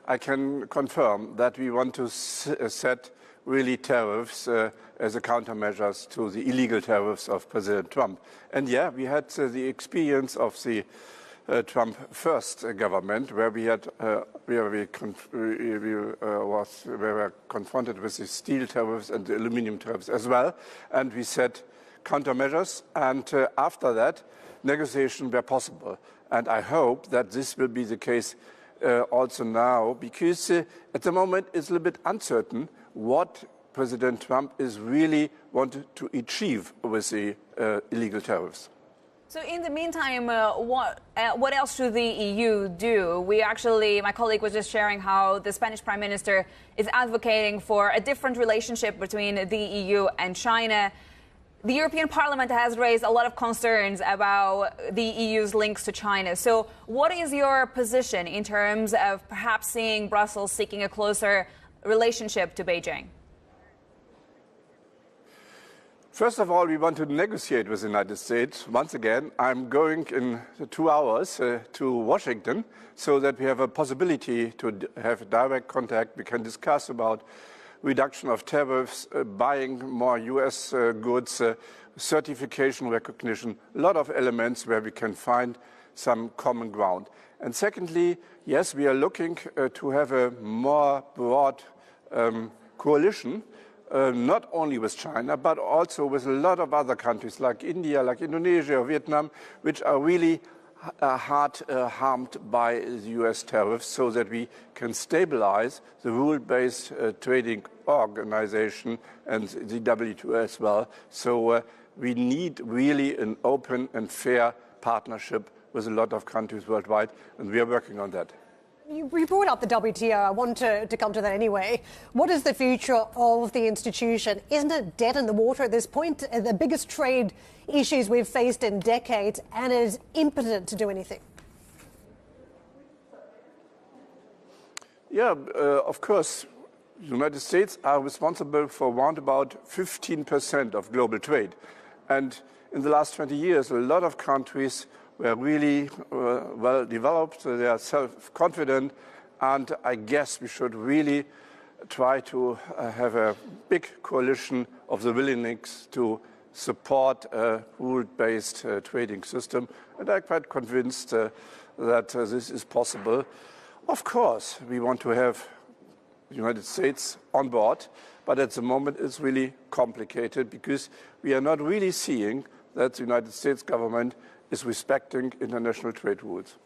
I can confirm that we want to set really tariffs as a countermeasures to the illegal tariffs of President Trump. And yeah, we had the experience of the Trump first government, where we were confronted with the steel tariffs and the aluminum tariffs as well, and we set countermeasures. And after that, negotiations were possible. And I hope that this will be the case also now, because at the moment it's a little bit uncertain what President Trump is really wanted to achieve with the illegal tariffs. So in the meantime, what else should the EU do? My colleague was just sharing how the Spanish Prime Minister is advocating for a different relationship between the EU and China. The European Parliament has raised a lot of concerns about the EU's links to China. So what is your position in terms of perhaps seeing Brussels seeking a closer relationship to Beijing? First of all, we want to negotiate with the United States. Once again, I'm going in 2 hours to Washington so that we have a possibility to have direct contact. We can discuss about reduction of tariffs, buying more US goods, certification recognition, a lot of elements where we can find some common ground. And secondly, yes, we are looking to have a more broad coalition, not only with China, but also with a lot of other countries like India, like Indonesia, or Vietnam, which are really hard harmed by the US tariffs, so that we can stabilize the rule-based trading organization and the WTO as well. So we need really an open and fair partnership with a lot of countries worldwide, and we are working on that. You brought up the WTO. I want to come to that anyway. What is the future of the institution? Isn't it dead in the water at this point? The biggest trade issues we've faced in decades, and is impotent to do anything. Yeah, of course. The United States are responsible for around about 15% of global trade. And in the last 20 years, a lot of countries were really well developed, they are self-confident, and I guess we should really try to have a big coalition of the willingness to support a rule-based trading system, and I'm quite convinced that this is possible. Of course, we want to have the United States on board, but at the moment it's really complicated because we are not really seeing that the United States government is respecting international trade rules.